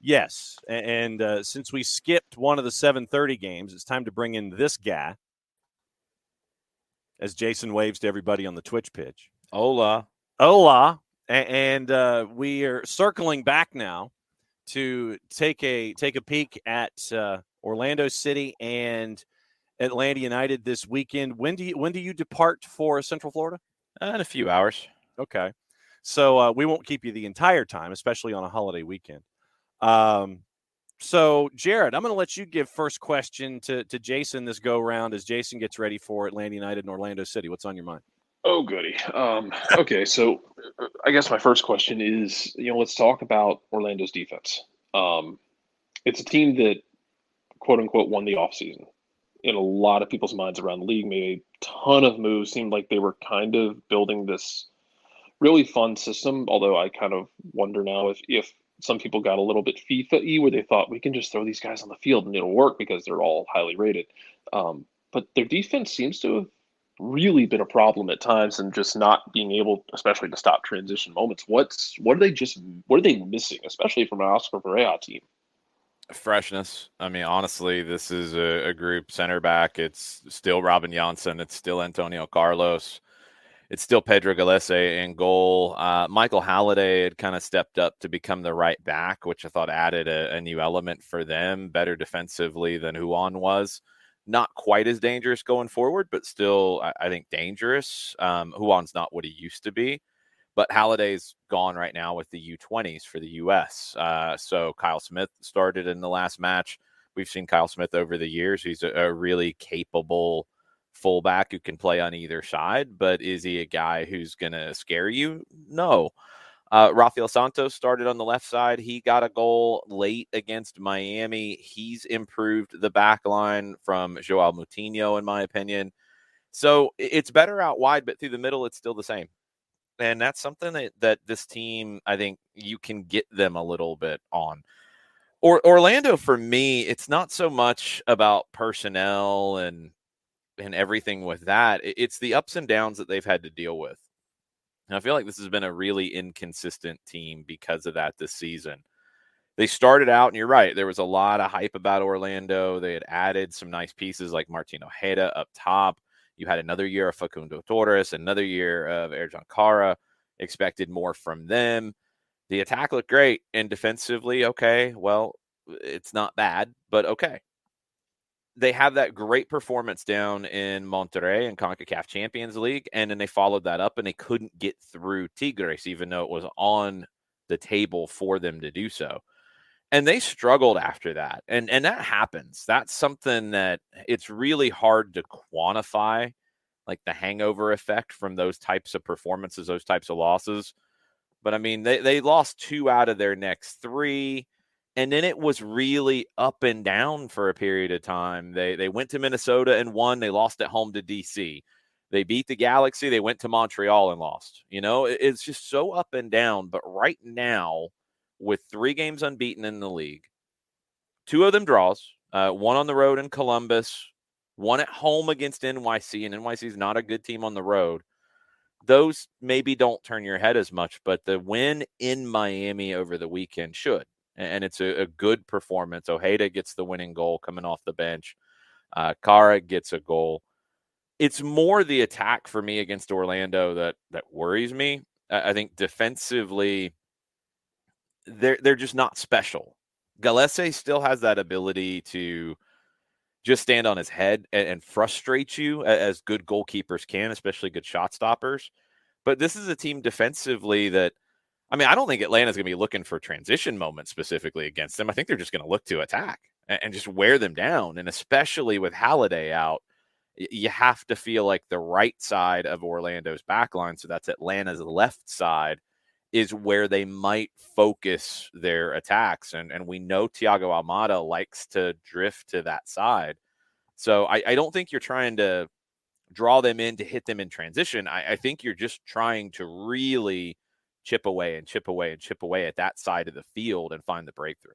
Yes, and since we skipped one of the 7:30 games, it's time to bring in this guy as Jason waves to everybody on the Twitch pitch. Hola. Hola. And we are circling back now to take a peek at Orlando City and Atlanta United this weekend. When do you depart for Central Florida? In a few hours. Okay. So we won't keep you the entire time, especially on a holiday weekend. So, Jarrett, I'm going to let you give first question to Jason this go-round as Jason gets ready for Atlanta United and Orlando City. What's on your mind? Oh, goody. Okay, so I guess my first question is, let's talk about Orlando's defense. It's a team that, quote unquote, won the offseason. In a lot of people's minds around the league, made a ton of moves. Seemed like they were kind of building this really fun system. Although I kind of wonder now if some people got a little bit FIFA-y where they thought we can just throw these guys on the field and it'll work because they're all highly rated. But their defense seems to have really been a problem at times and just not being able, especially to stop transition moments. What are they missing, especially from an Oscar Pereira team? Freshness. I mean, honestly, this is a group center back. It's still Robin Janssen. It's still Antonio Carlos. It's still Pedro Gallese in goal. Michael Halliday had kind of stepped up to become the right back, which I thought added a new element for them, better defensively than Juan was. Not quite as dangerous going forward, but still, I think, dangerous. Juan's not what he used to be. But Halliday's gone right now with the U20s for the U.S. So Kyle Smith started in the last match. We've seen Kyle Smith over the years. He's a really capable fullback who can play on either side. But is he a guy who's going to scare you? No. Rafael Santos started on the left side. He got a goal late against Miami. He's improved the back line from Joao Moutinho, in my opinion. So it's better out wide, but through the middle, it's still the same. And that's something that this team, I think you can get them a little bit on. Orlando, for me, it's not so much about personnel and everything with that. It's the ups and downs that they've had to deal with. And I feel like this has been a really inconsistent team because of that this season. They started out, and you're right, there was a lot of hype about Orlando. They had added some nice pieces like Martin Ojeda up top. You had another year of Facundo Torres, another year of Ercan Kara. Expected more from them. The attack looked great, and defensively, okay, well, it's not bad, but okay. They have that great performance down in Monterrey in CONCACAF Champions League, and then they followed that up, and they couldn't get through Tigres, even though it was on the table for them to do so. And they struggled after that. And that happens. That's something that it's really hard to quantify, like the hangover effect from those types of performances, those types of losses. But I mean, they lost 2 out of their next 3. And then it was really up and down for a period of time. They went to Minnesota and won. They lost at home to DC. They beat the Galaxy. They went to Montreal and lost. It's just so up and down. But right now, with 3 games unbeaten in the league, 2 of them draws, 1 on the road in Columbus, 1 at home against NYC, and NYC is not a good team on the road. Those maybe don't turn your head as much, but the win in Miami over the weekend should. And it's a good performance. Ojeda gets the winning goal coming off the bench. Kara gets a goal. It's more the attack for me against Orlando that worries me. I think defensively, they're just not special. Gallese still has that ability to just stand on his head and frustrate you as good goalkeepers can, especially good shot stoppers. But this is a team defensively that, I mean, I don't think Atlanta's going to be looking for transition moments specifically against them. I think they're just going to look to attack and just wear them down. And especially with Halliday out, you have to feel like the right side of Orlando's backline, so that's Atlanta's left side, is where they might focus their attacks. And we know Thiago Almada likes to drift to that side. So I don't think you're trying to draw them in to hit them in transition. I think you're just trying to really chip away and chip away and chip away at that side of the field and find the breakthrough.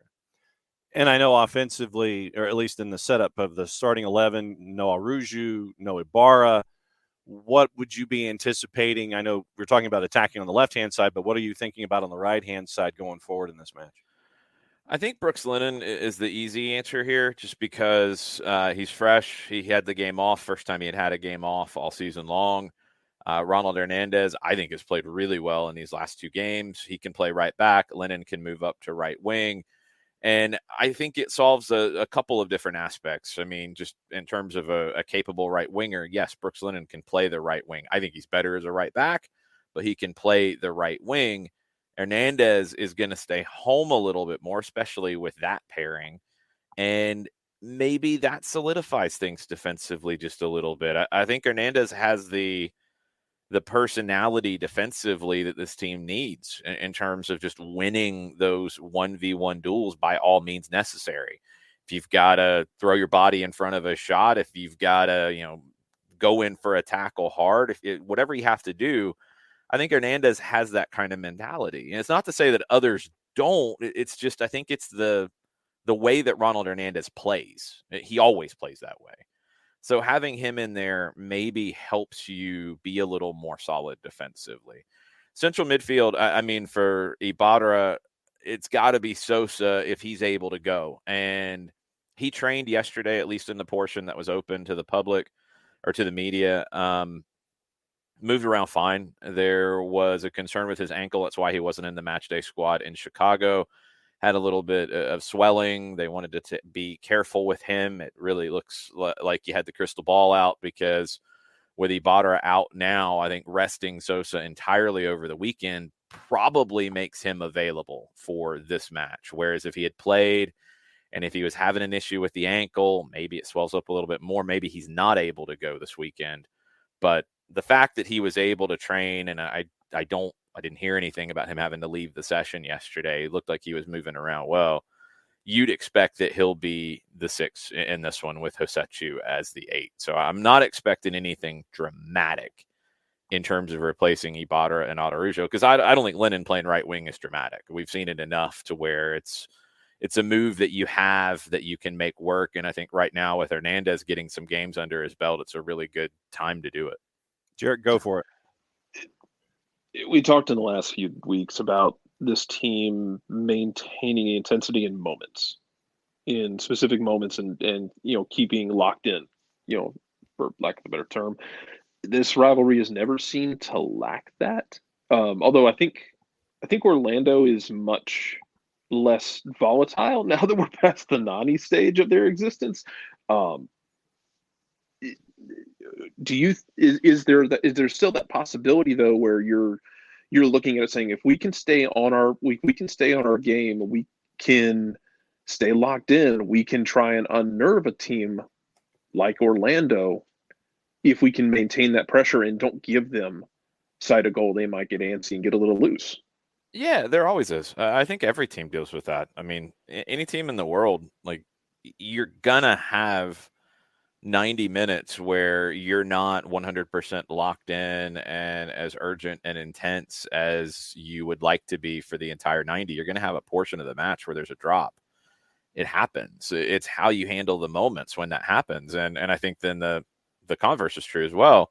And I know offensively, or at least in the setup of the starting 11, no Aruju, no Ibarra. What would you be anticipating? I know we're talking about attacking on the left-hand side, but what are you thinking about on the right-hand side going forward in this match? I think Brooks Lennon is the easy answer here, just because he's fresh. He had the game off, first time he had a game off all season long. Ronald Hernandez, I think, has played really well in these last 2 games. He can play right back. Lennon can move up to right wing. And I think it solves a couple of different aspects. I mean, just in terms of a capable right winger, yes, Brooks Lennon can play the right wing. I think he's better as a right back, but he can play the right wing. Hernandez is going to stay home a little bit more, especially with that pairing. And maybe that solidifies things defensively just a little bit. I think Hernandez has the personality defensively that this team needs in terms of just winning those 1v1 duels by all means necessary. If you've got to throw your body in front of a shot, if you've got to, go in for a tackle hard, whatever you have to do, I think Hernandez has that kind of mentality. And it's not to say that others don't. It's just, I think it's the way that Ronald Hernandez plays. He always plays that way. So having him in there maybe helps you be a little more solid defensively. Central midfield, I mean, for Ibarra, it's got to be Sosa if he's able to go. And he trained yesterday, at least in the portion that was open to the public or to the media. Moved around fine. There was a concern with his ankle. That's why he wasn't in the matchday squad in Chicago. Had a little bit of swelling. They wanted to be careful with him. It really looks like you had the crystal ball out, because with Ibarra out now, I think resting Sosa entirely over the weekend probably makes him available for this match. Whereas if he had played and if he was having an issue with the ankle, maybe it swells up a little bit more. Maybe he's not able to go this weekend. But the fact that he was able to train, and I didn't hear anything about him having to leave the session yesterday. It looked like he was moving around well. You'd expect that he'll be the 6 in this one with Hosechu as the 8. So I'm not expecting anything dramatic in terms of replacing Ibarra and Araujo, because I don't think Lennon playing right wing is dramatic. We've seen it enough to where it's a move that you have that you can make work. And I think right now with Hernandez getting some games under his belt, it's a really good time to do it. Jarrett, go for it. We talked in the last few weeks about this team maintaining intensity in specific moments, and keeping locked in, for lack of a better term. This rivalry has never seemed to lack that. Although I think Orlando is much less volatile now that we're past the Nani stage of their existence. Is there still that possibility though, where you're looking at it saying, if we can stay on our game, we can stay locked in, we can try and unnerve a team like Orlando if we can maintain that pressure and don't give them sight of goal, they might get antsy and get a little loose. Yeah, there always is. I think every team deals with that. I mean, any team in the world, like, you're gonna have 90 minutes where you're not 100% locked in and as urgent and intense as you would like to be for the entire 90. You're going to have a portion of the match where there's a drop. It happens. It's how you handle the moments when that happens. And I think then the converse is true as well.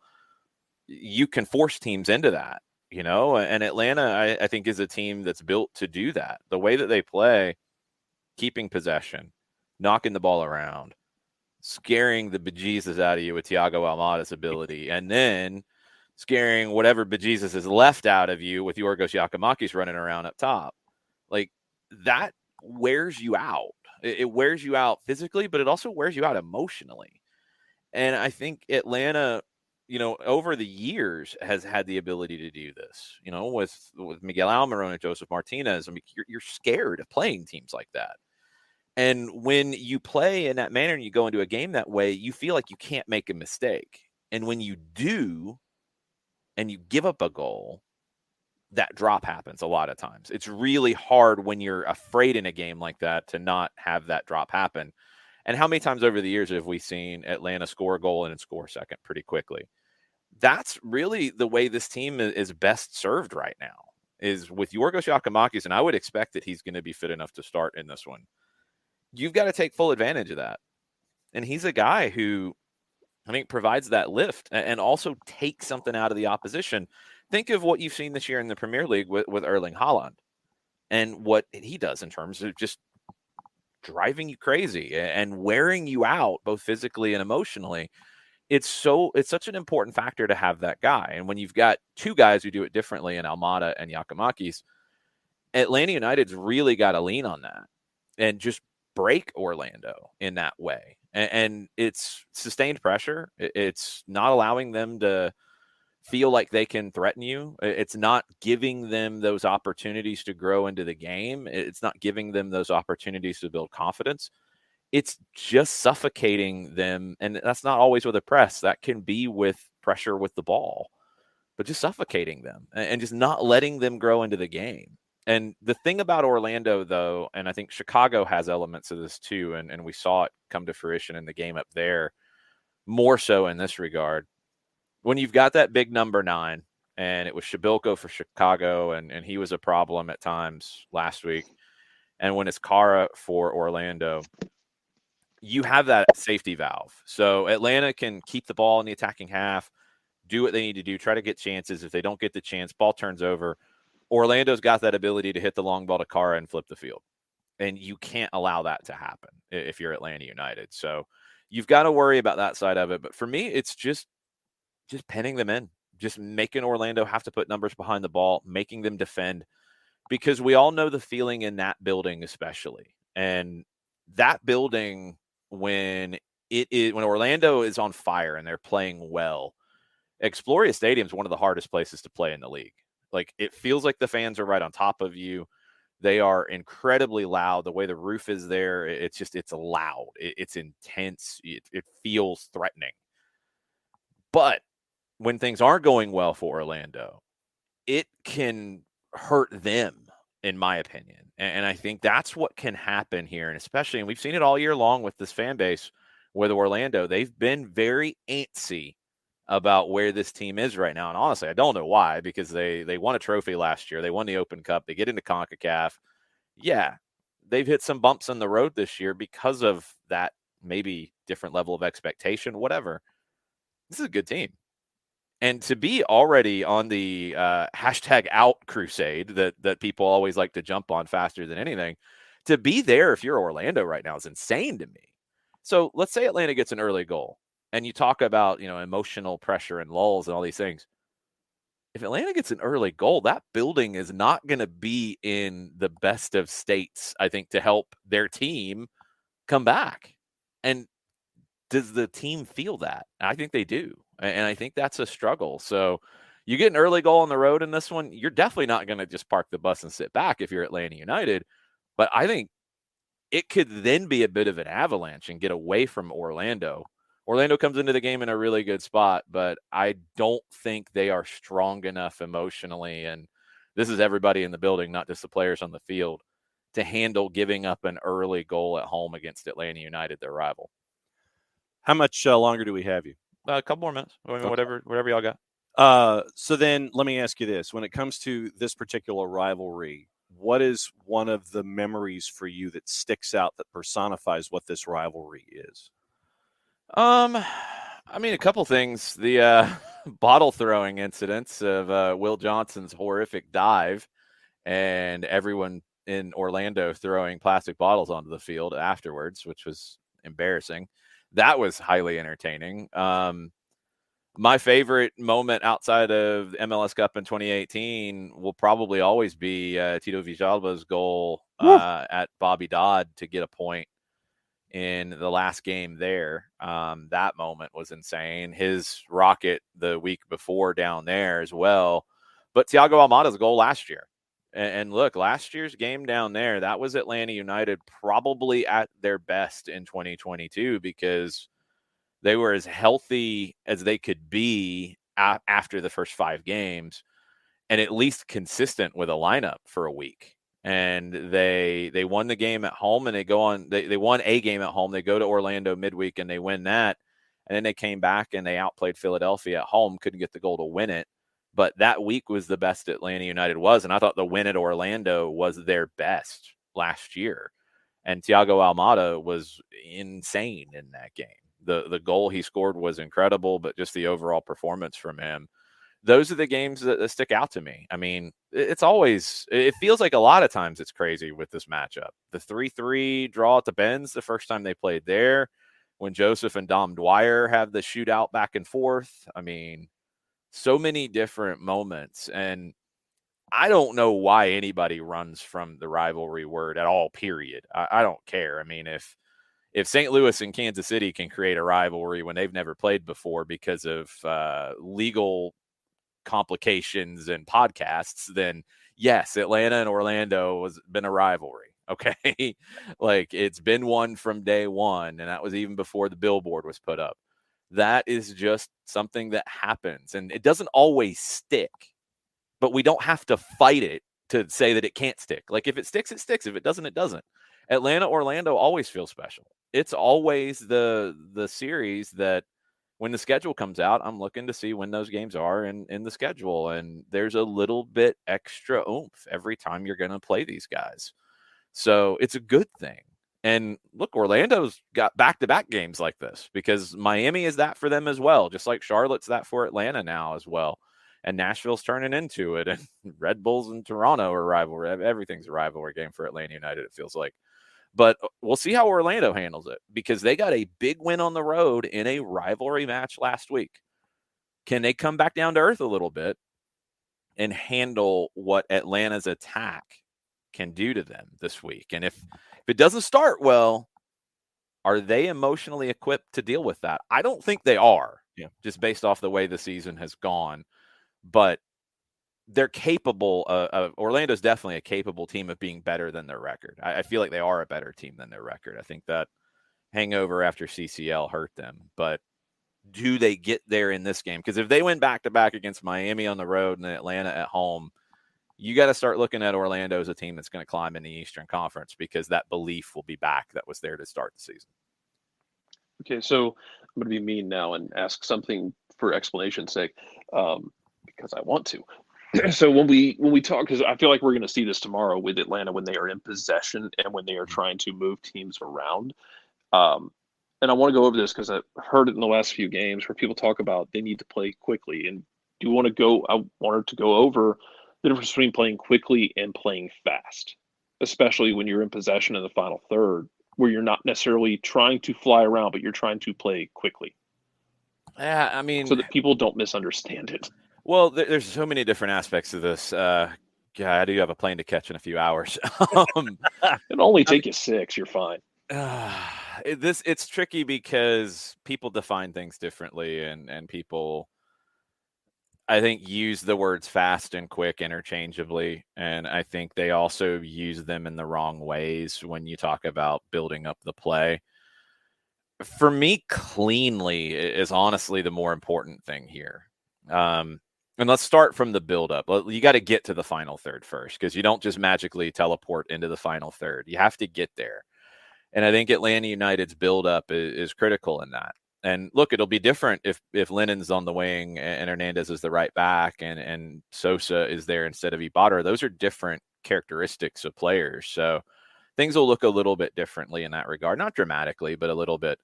You can force teams into that, and Atlanta, I think, is a team that's built to do that. The way that they play, keeping possession, knocking the ball around, scaring the bejesus out of you with Thiago Almada's ability, and then scaring whatever bejesus is left out of you with Yorgos Giacomakis running around up top. Like, that wears you out. It wears you out physically, but it also wears you out emotionally. And I think Atlanta, over the years has had the ability to do this, with Miguel Almiron and Joseph Martinez. I mean, you're scared of playing teams like that. And when you play in that manner and you go into a game that way, you feel like you can't make a mistake. And when you do, and you give up a goal, that drop happens a lot of times. It's really hard when you're afraid in a game like that to not have that drop happen. And how many times over the years have we seen Atlanta score a goal and then score second pretty quickly? That's really the way this team is best served right now, is with Yorgos Giacomakis, and I would expect that he's going to be fit enough to start in this one. You've got to take full advantage of that. And he's a guy who, I think, provides that lift and also takes something out of the opposition. Think of what you've seen this year in the Premier League with Erling Haaland and what he does in terms of just driving you crazy and wearing you out both physically and emotionally. It's such an important factor to have that guy. And when you've got two guys who do it differently in Almada and Giacomakis, Atlanta United's really got to lean on that and just break Orlando in that way. And it's sustained pressure. It's not allowing them to feel like they can threaten you. It's not giving them those opportunities to grow into the game. It's not giving them those opportunities to build confidence. It's just suffocating them. And that's not always with a press. That can be with pressure with the ball, but just suffocating them and just not letting them grow into the game. And the thing about Orlando, though, and I think Chicago has elements of this too, and we saw it come to fruition in the game up there, more so in this regard. When you've got that big number 9, and it was Shabilko for Chicago, and he was a problem at times last week, and when it's Kara for Orlando, you have that safety valve. So Atlanta can keep the ball in the attacking half, do what they need to do, try to get chances. If they don't get the chance, ball turns over. Orlando's got that ability to hit the long ball to Kara and flip the field. And you can't allow that to happen if you're Atlanta United. So you've got to worry about that side of it. But for me, it's just pinning them in, just making Orlando have to put numbers behind the ball, making them defend, because we all know the feeling in that building, especially. And that building, when Orlando is on fire and they're playing well, Exploria Stadium is one of the hardest places to play in the league. Like, it feels like the fans are right on top of you. They are incredibly loud. The way the roof is there, it's loud. It's intense. It feels threatening. But when things aren't going well for Orlando, it can hurt them, in my opinion. And I think that's what can happen here. And especially, and we've seen it all year long with this fan base with Orlando, they've been very antsy about where this team is right now. And honestly, I don't know why, because they won a trophy last year. They won the Open Cup. They get into CONCACAF. Yeah, they've hit some bumps in the road this year because of that maybe different level of expectation, whatever. This is a good team. And to be already on the hashtag out crusade that people always like to jump on faster than anything, to be there if you're Orlando right now is insane to me. So let's say Atlanta gets an early goal, and you talk about, emotional pressure and lulls and all these things. If Atlanta gets an early goal, that building is not going to be in the best of states, I think, to help their team come back. And does the team feel that? I think they do. And I think that's a struggle. So you get an early goal on the road in this one, you're definitely not going to just park the bus and sit back if you're Atlanta United. But I think it could then be a bit of an avalanche and get away from Orlando. Orlando comes into the game in a really good spot, but I don't think they are strong enough emotionally. And this is everybody in the building, not just the players on the field, to handle giving up an early goal at home against Atlanta United, their rival. How much longer do we have you? A couple more minutes. I mean, whatever y'all got. So then let me ask you this. When it comes to this particular rivalry, what is one of the memories for you that sticks out that personifies what this rivalry is? I mean, a couple things. The bottle throwing incidents of Will Johnson's horrific dive and everyone in Orlando throwing plastic bottles onto the field afterwards, which was embarrassing. That was highly entertaining. My favorite moment outside of the MLS Cup in 2018 will probably always be Tito Villalba's goal at Bobby Dodd to get a point in the last game there. That moment was insane. His rocket the week before down there as well. But Thiago Almada's goal last year. And look, last year's game down there, that was Atlanta United probably at their best in 2022 because they were as healthy as they could be after the first 5 games and at least consistent with a lineup for a week. And they won the game at home and they won a game at home. They go to Orlando midweek and they win that. And then they came back and they outplayed Philadelphia at home, couldn't get the goal to win it. But that week was the best Atlanta United was. And I thought the win at Orlando was their best last year. And Thiago Almada was insane in that game. The goal he scored was incredible, but just the overall performance from him those are the games that stick out to me. I mean, it feels like a lot of times it's crazy with this matchup. The 3-3 draw at the Benz the first time they played there, when Joseph and Dom Dwyer have the shootout back and forth. I mean, so many different moments. And I don't know why anybody runs from the rivalry word at all, period. I don't care. I mean, if St. Louis and Kansas City can create a rivalry when they've never played before because of legal complications and podcasts, then yes, Atlanta and Orlando has been a rivalry. Okay. Like, it's been one from day one, and that was even before the billboard was put up. That is just something that happens, and it doesn't always stick, but we don't have to fight it to say that it can't stick. Like, if it sticks, it sticks. If it doesn't, it doesn't. Atlanta, Orlando always feels special. It's always the series that, when the schedule comes out, I'm looking to see when those games are in the schedule. And there's a little bit extra oomph every time you're going to play these guys. So it's a good thing. And look, Orlando's got back-to-back games like this because Miami is that for them as well, just like Charlotte's that for Atlanta now as well. And Nashville's turning into it. And Red Bulls and Toronto are rivalry. Everything's a rivalry game for Atlanta United, it feels like. But we'll see how Orlando handles it, because they got a big win on the road in a rivalry match last week. Can they come back down to earth a little bit and handle what Atlanta's attack can do to them this week? And if it doesn't start well, are they emotionally equipped to deal with that? I don't think they are, just based off the way the season has gone. But they're capable of Orlando's definitely a capable team of being better than their record. I feel like they are a better team than their record. I think that hangover after CCL hurt them, but do they get there in this game? Because if they win back-to-back against Miami on the road and then Atlanta at home, you got to start looking at Orlando as a team that's going to climb in the Eastern Conference, because that belief will be back that was there to start the season. Okay, so I'm going to be mean now and ask something for explanation's sake, because I want to. So when we talk, because I feel like we're going to see this tomorrow with Atlanta when they are in possession and when they are trying to move teams around. And I want to go over this because I've heard it in the last few games where people talk about they need to play quickly. And I wanted to go over the difference between playing quickly and playing fast, especially when you're in possession in the final third, where you're not necessarily trying to fly around, but you're trying to play quickly. Yeah, I mean, so that people don't misunderstand it. Well, there's so many different aspects of this. I do have a plane to catch in a few hours. It'll only take you 6. You're fine. It's tricky because people define things differently, and people, I think, use the words fast and quick interchangeably. And I think they also use them in the wrong ways when you talk about building up the play. For me, cleanly is honestly the more important thing here. And let's start from the buildup. You got to get to the final third first, because you don't just magically teleport into the final third. You have to get there. And I think Atlanta United's buildup is critical in that. And look, it'll be different if Lennon's on the wing and Hernandez is the right back and Sosa is there instead of Ibarra. Those are different characteristics of players. So things will look a little bit differently in that regard. Not dramatically, but a little bit.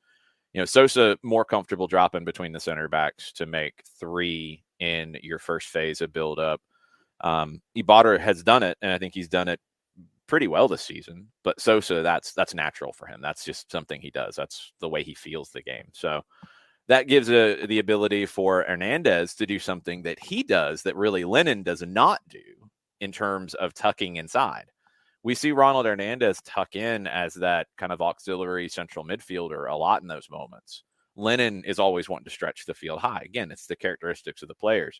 Sosa more comfortable dropping between the center backs to make 3 in your first phase of build-up. Ibarra has done it, and I think he's done it pretty well this season. But Sosa, that's natural for him. That's just something he does. That's the way he feels the game. So that gives the ability for Hernandez to do something that he does that really Lennon does not do in terms of tucking inside. We see Ronald Hernandez tuck in as that kind of auxiliary central midfielder a lot in those moments. Lennon is always wanting to stretch the field high. Again, it's the characteristics of the players.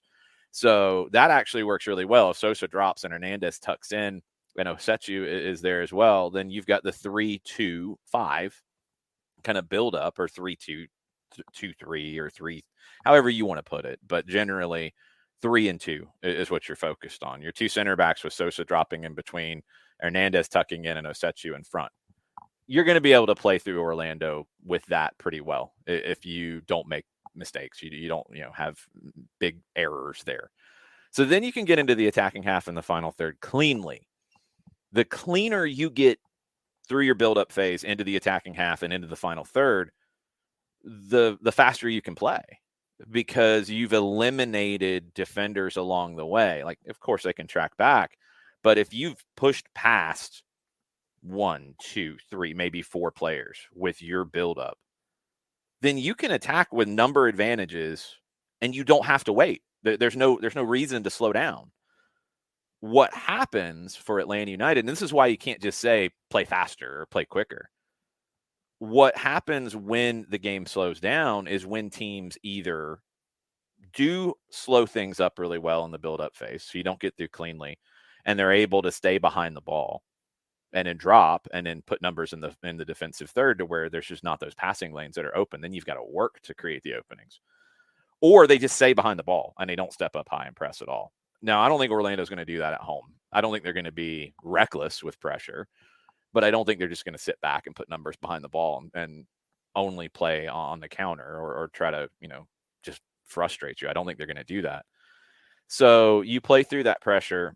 So that actually works really well. If Sosa drops and Hernandez tucks in and Osechu is there as well, then you've got the 3-2-5 kind of build up, or 3-2-2-3 or 3, however you want to put it. But generally 3 and 2 is what you're focused on. Your 2 center backs with Sosa dropping in between, Hernandez tucking in, and Osechu in front. You're going to be able to play through Orlando with that pretty well if you don't make mistakes. You don't have big errors there. So then you can get into the attacking half in the final third cleanly. The cleaner you get through your build-up phase into the attacking half and into the final third, the faster you can play. because you've eliminated defenders along the way. Like, of course, they can track back, but if you've pushed past 1, 2, 3, maybe 4 players with your buildup, then you can attack with number advantages, and you don't have to wait. There's no reason to slow down. What happens for Atlanta United, and this is why you can't just say play faster or play quicker. What happens when the game slows down is when teams either do slow things up really well in the build-up phase, so you don't get through cleanly, and they're able to stay behind the ball and then drop and then put numbers in the defensive third to where there's just not those passing lanes that are open. Then you've got to work to create the openings. Or they just stay behind the ball and they don't step up high and press at all. Now, I don't think Orlando's going to do that at home. I don't think they're going to be reckless with pressure, but I don't think they're just going to sit back and put numbers behind the ball and only play on the counter or try to, just frustrate you. I don't think they're going to do that. So you play through that pressure,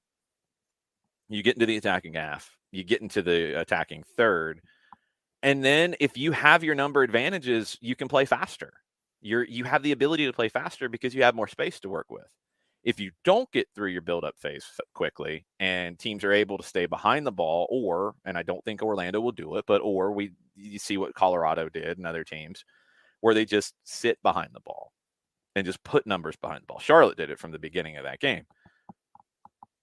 you get into the attacking half, you get into the attacking third, and then if you have your number advantages, you can play faster. You have the ability to play faster because you have more space to work with. If you don't get through your build-up phase quickly and teams are able to stay behind the ball, and I don't think Orlando will do it, but you see what Colorado did and other teams where they just sit behind the ball and just put numbers behind the ball. Charlotte did it from the beginning of that game.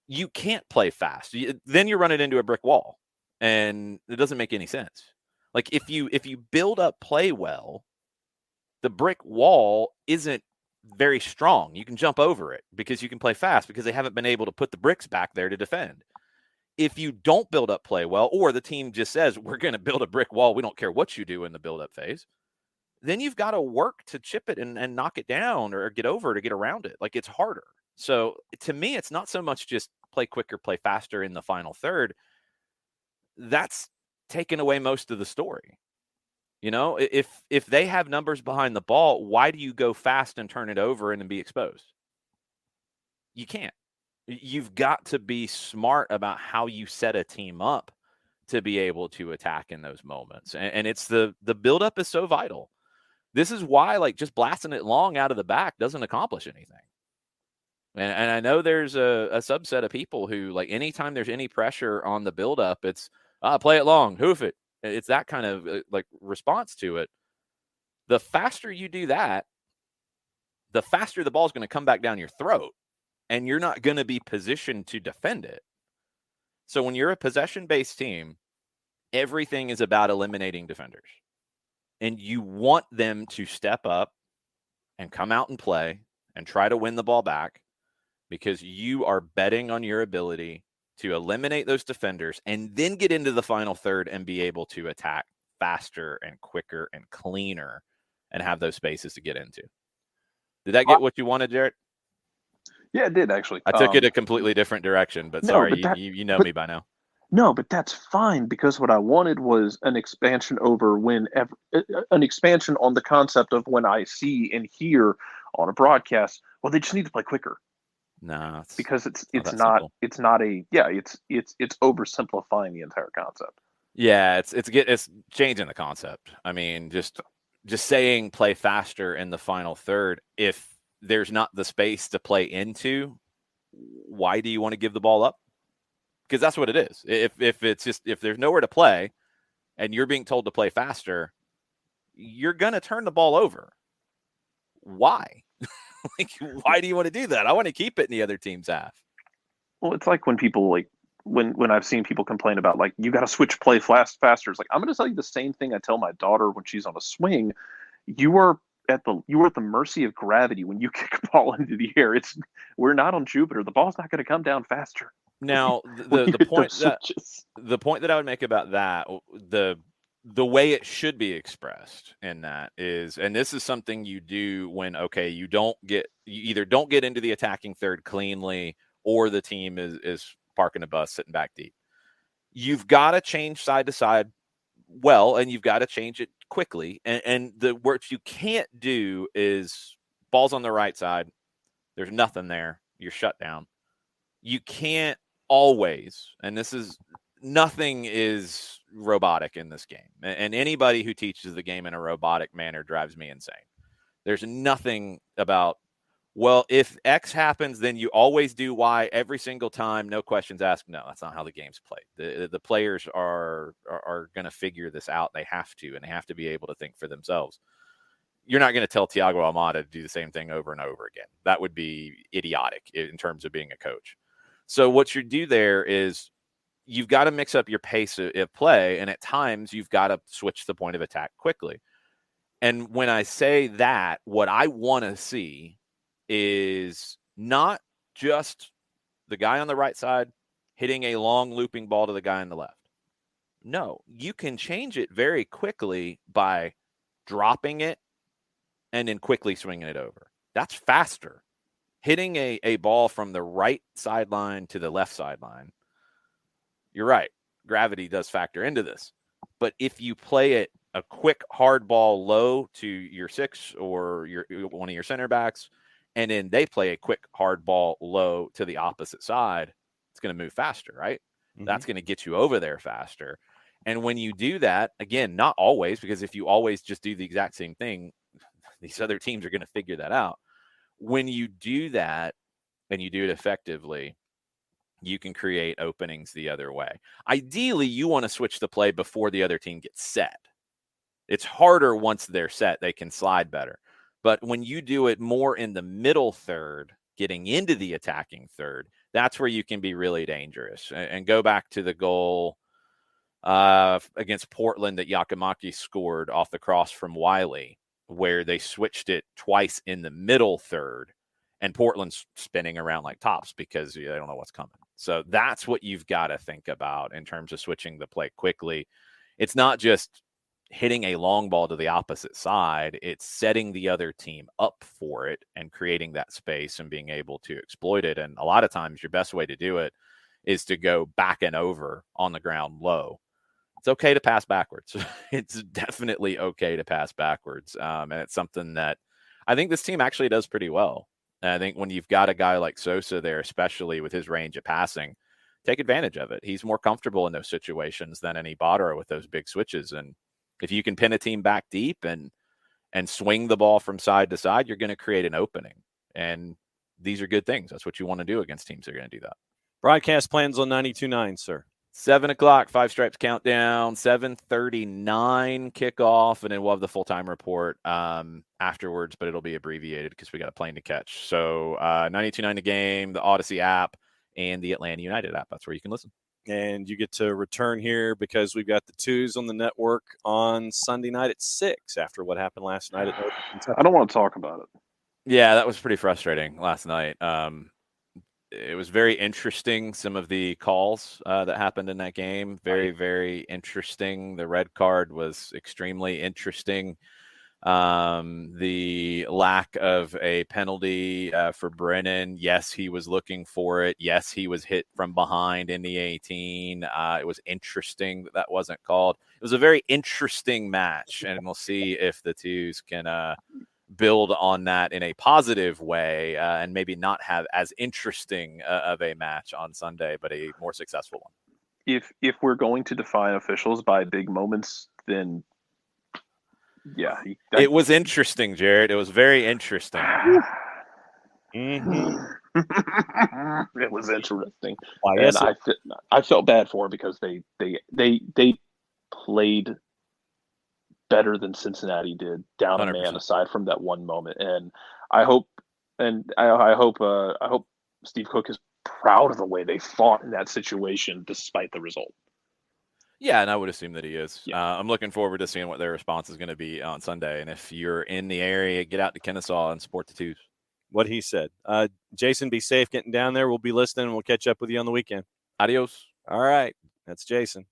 You can't play fast. Then you're running into a brick wall, and it doesn't make any sense. Like if you build up play well, the brick wall isn't very strong. You can jump over it because you can play fast because they haven't been able to put the bricks back there to defend. If you don't build up play well, or the team just says, we're going to build a brick wall, we don't care what you do in the build-up phase, then you've got to work to chip it and knock it down or get over to get around it. Like, it's harder. So to me, it's not so much just play quicker, play faster in the final third. That's taken away most of the story. If they have numbers behind the ball, why do you go fast and turn it over and then be exposed? You can't. You've got to be smart about how you set a team up to be able to attack in those moments. And it's the buildup is so vital. This is why, like, just blasting it long out of the back doesn't accomplish anything. And I know there's a subset of people who, like, anytime there's any pressure on the buildup, it's play it long, hoof it. It's that kind of like response to it. The faster you do that, the faster the ball is going to come back down your throat, and you're not going to be positioned to defend it. So when you're a possession-based team, everything is about eliminating defenders. And you want them to step up and come out and play and try to win the ball back because you are betting on your ability to eliminate those defenders and then get into the final third and be able to attack faster and quicker and cleaner and have those spaces to get into. Did that get what you wanted, Jarrett? Yeah, it did, actually. I took it a completely different direction, but sorry, you know me by now. No, but that's fine, because what I wanted was an expansion an expansion on the concept of when I see and hear on a broadcast, well, they just need to play quicker. No, because it's oversimplifying the entire concept. Yeah, it's changing the concept. I mean, just saying play faster in the final third, if there's not the space to play into, why do you want to give the ball up? Because that's what it is. If there's nowhere to play and you're being told to play faster, you're going to turn the ball over. Why? Like, why do you want to do that? I want to keep it in the other team's half. Well, it's like when people when I've seen people complain about, like, you got to switch play faster. It's like, I'm going to tell you the same thing I tell my daughter when she's on a swing. You are at the mercy of gravity when you kick a ball into the air. We're not on Jupiter. The ball's not going to come down faster. Now, the point that I would make about that, the way it should be expressed in that is, and this is something you do when, okay, you either don't get into the attacking third cleanly, or the team is parking a bus sitting back deep. You've got to change side to side well, and you've got to change it quickly. And what you can't do is ball's on the right side, there's nothing there, you're shut down. You can't always, and nothing is robotic in this game. And anybody who teaches the game in a robotic manner drives me insane. There's nothing about, well, if X happens, then you always do Y every single time, no questions asked. No, that's not how the game's played. The players are going to figure this out. They have to, and they have to be able to think for themselves. You're not going to tell Thiago Almada to do the same thing over and over again. That would be idiotic in terms of being a coach. So what you do there is you've got to mix up your pace of play, and at times you've got to switch the point of attack quickly. And when I say that, what I want to see is not just the guy on the right side hitting a long looping ball to the guy on the left. No, you can change it very quickly by dropping it and then quickly swinging it over. That's faster. Hitting a ball from the right sideline to the left sideline, you're right. Gravity does factor into this. But if you play it a quick hard ball low to your 6 or one of your center backs, and then they play a quick hard ball low to the opposite side, it's going to move faster, right? Mm-hmm. That's going to get you over there faster. And when you do that, again, not always, because if you always just do the exact same thing, these other teams are going to figure that out. When you do that and you do it effectively, you can create openings the other way. Ideally, you want to switch the play before the other team gets set. It's harder once they're set. They can slide better. But when you do it more in the middle third, getting into the attacking third, that's where you can be really dangerous. And go back to the goal against Portland that Yakamaki scored off the cross from Wiley, where they switched it twice in the middle third, and Portland's spinning around like tops because they don't know what's coming. So that's what you've got to think about in terms of switching the play quickly. It's not just hitting a long ball to the opposite side. It's setting the other team up for it and creating that space and being able to exploit it. And a lot of times your best way to do it is to go back and over on the ground low. It's okay to pass backwards. It's definitely okay to pass backwards. And it's something that I think this team actually does pretty well. And I think when you've got a guy like Sosa there, especially with his range of passing, take advantage of it. He's more comfortable in those situations than any Ibarra with those big switches. And if you can pin a team back deep and swing the ball from side to side, you're going to create an opening. And these are good things. That's what you want to do against teams that are going to do that. Broadcast plans on 92.9, sir. 7:00, Five Stripes countdown, 7:39 kickoff, and then we'll have the full-time report afterwards, but it'll be abbreviated because we got a plane to catch. So 92.9 The Game, the Odyssey app, and the Atlanta United app. That's where you can listen. And you get to return here because we've got the Twos on the network on Sunday night at 6 after what happened last night at Northern Kentucky. I don't want to talk about it. Yeah, that was pretty frustrating last night. It was very interesting, some of the calls that happened in that game. Very, very interesting. The red card was extremely interesting. The lack of a penalty for Brennan. Yes, he was looking for it. Yes, he was hit from behind in the 18. It was interesting that wasn't called. It was a very interesting match, and we'll see if the Twos can build on that in a positive way and maybe not have as interesting of a match on Sunday, but a more successful one. If we're going to define officials by big moments, then yeah. It was interesting, Jarrett. It was very interesting. Mm-hmm. It was interesting. Well, and I felt bad for him because they played better than Cincinnati did down 100%. A man aside from that one moment. And I hope Steve Cook is proud of the way they fought in that situation despite the result. Yeah, and I would assume that he is. Yeah. I'm looking forward to seeing what their response is going to be on Sunday. And if you're in the area, get out to Kennesaw and support the Twos. What he said. Jason, be safe getting down there. We'll be listening, and we'll catch up with you on the weekend. Adios. All right. That's Jason.